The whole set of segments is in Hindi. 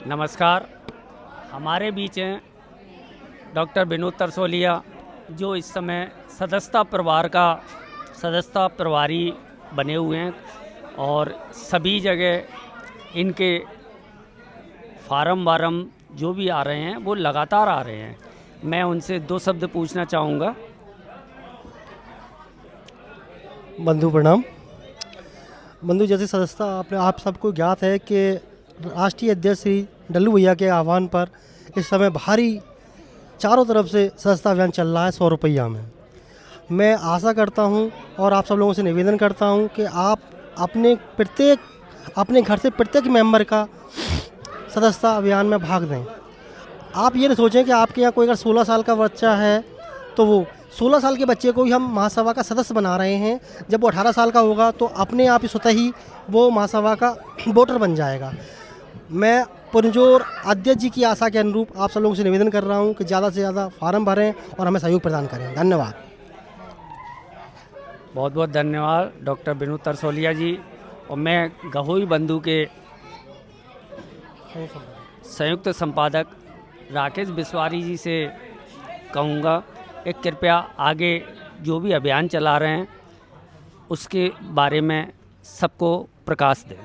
नमस्कार। हमारे बीच हैं डॉक्टर विनोद तरसोलिया, जो इस समय सदस्यता प्रभारी बने हुए हैं और सभी जगह इनके फार्म वारम जो भी आ रहे हैं वो लगातार आ रहे हैं। मैं उनसे दो शब्द पूछना चाहूँगा। बंधु प्रणाम। बंधु, जैसे सदस्यता आप सबको ज्ञात है कि राष्ट्रीय अध्यक्ष श्री डल्लू भैया के आह्वान पर इस समय भारी चारों तरफ से सदस्यता अभियान चल रहा है 100 रुपया में। मैं आशा करता हूं और आप सब लोगों से निवेदन करता हूं कि आप अपने घर से प्रत्येक मेंबर का सदस्यता अभियान में भाग दें। आप ये न सोचें कि आपके यहाँ कोई अगर 16 साल का बच्चा है तो वो 16 साल के बच्चे को ही हम महासभा का सदस्य बना रहे हैं। जब वो 18 साल का होगा तो अपने आप ही स्वतः ही वो महासभा का वोटर बन जाएगा। मैं पुरजोर अध्यक्ष जी की आशा के अनुरूप आप सब लोगों से निवेदन कर रहा हूं कि ज़्यादा से ज़्यादा फार्म भरें और हमें सहयोग प्रदान करें। धन्यवाद। बहुत बहुत धन्यवाद डॉक्टर विनोद तरसोलिया जी। और मैं गहोई बंधु के संयुक्त संपादक राकेश बिस्वारी जी से कहूँगा कि कृपया आगे जो भी अभियान चला रहे हैं उसके बारे में सबको प्रकाश दें।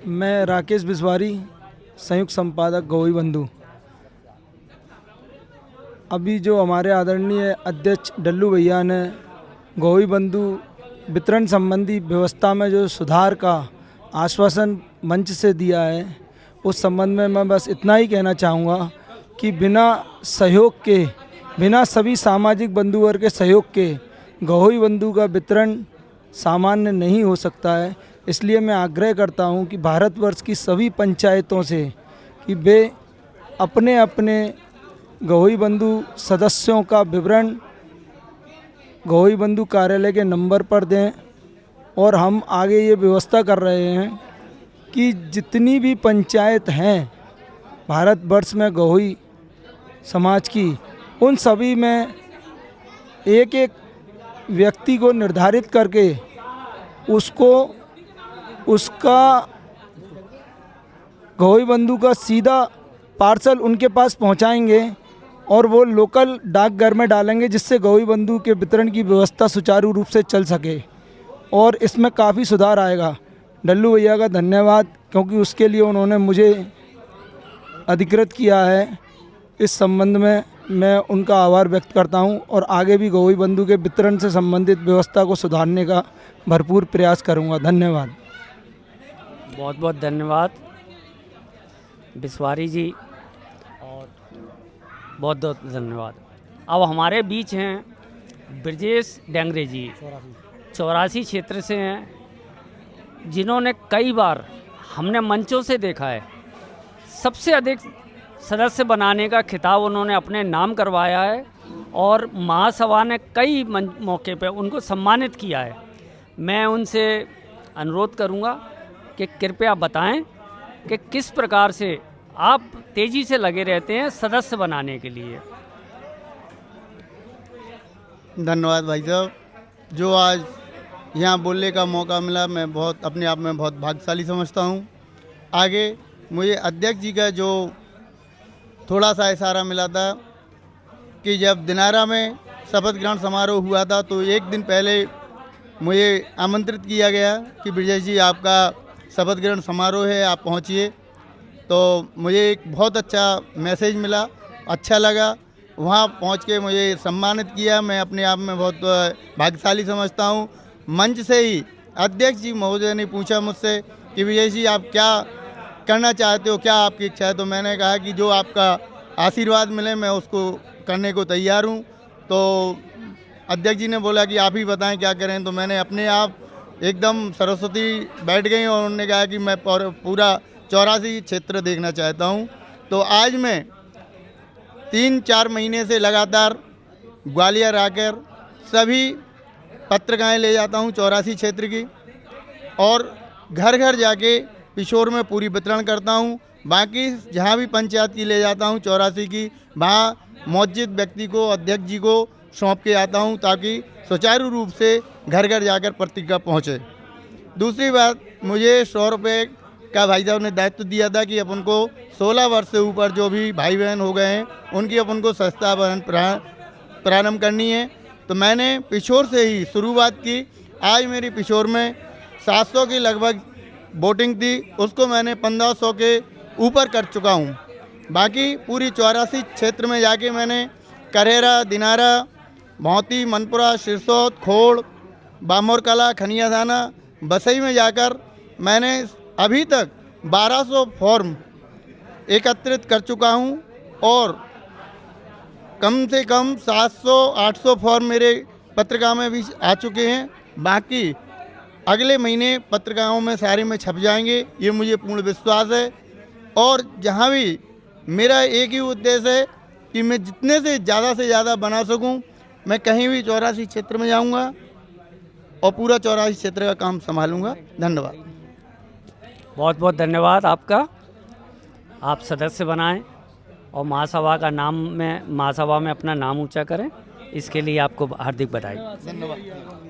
मैं राकेश बिस्वारी, संयुक्त संपादक गहोई बंधु। अभी जो हमारे आदरणीय अध्यक्ष डल्लू भैया ने गहोई बंधु वितरण संबंधी व्यवस्था में जो सुधार का आश्वासन मंच से दिया है, उस संबंध में मैं बस इतना ही कहना चाहूँगा कि बिना सहयोग के, बिना सभी सामाजिक बंधु वर्ग के सहयोग के गहोई बंधु का वितरण सामान्य नहीं हो सकता है। इसलिए मैं आग्रह करता हूं कि भारतवर्ष की सभी पंचायतों से कि वे अपने अपने गहोई बंधु सदस्यों का विवरण गहोई बंधु कार्यालय के नंबर पर दें। और हम आगे ये व्यवस्था कर रहे हैं कि जितनी भी पंचायत हैं भारतवर्ष में गहोई समाज की, उन सभी में एक एक व्यक्ति को निर्धारित करके उसका गहोई बंधु का सीधा पार्सल उनके पास पहुंचाएंगे और वो लोकल डाकघर में डालेंगे, जिससे गहोई बंधु के वितरण की व्यवस्था सुचारू रूप से चल सके और इसमें काफ़ी सुधार आएगा। डल्लू भैया का धन्यवाद, क्योंकि उसके लिए उन्होंने मुझे अधिकृत किया है। इस संबंध में मैं उनका आभार व्यक्त करता हूं और आगे भी गहोई बंधु के वितरण से संबंधित व्यवस्था को सुधारने का भरपूर प्रयास करूंगा। धन्यवाद। बहुत बहुत धन्यवाद बिस्वारी जी, और बहुत बहुत धन्यवाद। अब हमारे बीच हैं ब्रजेश डेंगरे जी, 84 क्षेत्र से हैं, जिन्होंने कई बार हमने मंचों से देखा है सबसे अधिक सदस्य बनाने का खिताब उन्होंने अपने नाम करवाया है और महासभा ने कई मौके पर उनको सम्मानित किया है। मैं उनसे अनुरोध करूंगा कि कृपया बताएं कि किस प्रकार से आप तेज़ी से लगे रहते हैं सदस्य बनाने के लिए। धन्यवाद भाई साहब, जो आज यहाँ बोलने का मौका मिला, मैं बहुत अपने आप में बहुत भाग्यशाली समझता हूँ। आगे मुझे अध्यक्ष जी का जो थोड़ा सा इशारा मिला था कि जब दिनारा में शपथ ग्रहण समारोह हुआ था तो एक दिन पहले मुझे आमंत्रित किया गया कि ब्रजेश जी आपका शपथ ग्रहण समारोह है, आप पहुँचिए। तो मुझे एक बहुत अच्छा मैसेज मिला, अच्छा लगा। वहाँ पहुँच के मुझे सम्मानित किया। मैं अपने आप में बहुत भाग्यशाली समझता हूँ। मंच से ही अध्यक्ष जी महोदय ने पूछा मुझसे कि ब्रजेश जी आप क्या करना चाहते हो, क्या आपकी इच्छा है। तो मैंने कहा कि जो आपका आशीर्वाद मिले मैं उसको करने को तैयार हूँ। तो अध्यक्ष जी ने बोला कि आप ही बताएं क्या करें। तो मैंने अपने आप एकदम सरस्वती बैठ गई और उन्होंने कहा कि मैं पूरा 84 क्षेत्र देखना चाहता हूँ। तो आज मैं 3-4 महीने से लगातार ग्वालियर आकर सभी पत्रिकाएं ले जाता हूँ 84 क्षेत्र की, और घर घर जाके पिशोर में पूरी वितरण करता हूँ। बाकी जहाँ भी पंचायत की ले जाता हूँ 84 की, वहाँ मौजूद व्यक्ति को, अध्यक्ष जी को सौंप के आता हूँ ताकि सुचारू रूप से घर घर जाकर पत्रिका पहुँचे। दूसरी बात, मुझे 100 रुपये का भाई साहब ने दायित्व दिया था कि अपन को 16 वर्ष से ऊपर जो भी भाई बहन हो गए हैं उनकी अपन को सस्ता प्रारंभ करनी है। तो मैंने पिछोर से ही शुरुआत की। आज मेरी पिछोर में 700 की लगभग वोटिंग थी, उसको मैंने 1500 के ऊपर कर चुका हूँ। बाकी पूरी 84 क्षेत्र में जाके मैंने करेरा, दिनारा, भौती, मनपुरा, सिरसौत, खोड़, बामोर कला, खनिया थाना, बसई में जाकर मैंने अभी तक 1200 फॉर्म एकत्रित कर चुका हूँ और कम से कम 700-800 फॉर्म मेरे पत्रिका में भी आ चुके हैं। बाकी अगले महीने पत्रिकाओं में सारे में छप जाएंगे, ये मुझे पूर्ण विश्वास है। और जहाँ भी मेरा एक ही उद्देश्य है कि मैं जितने से ज़्यादा बना सकूं, मैं कहीं भी 84 क्षेत्र में जाऊंगा और पूरा 84 क्षेत्र का काम संभालूंगा। धन्यवाद। बहुत बहुत धन्यवाद आपका। आप सदस्य बनाएं और महासभा में अपना नाम ऊंचा करें, इसके लिए आपको हार्दिक बधाई। धन्यवाद।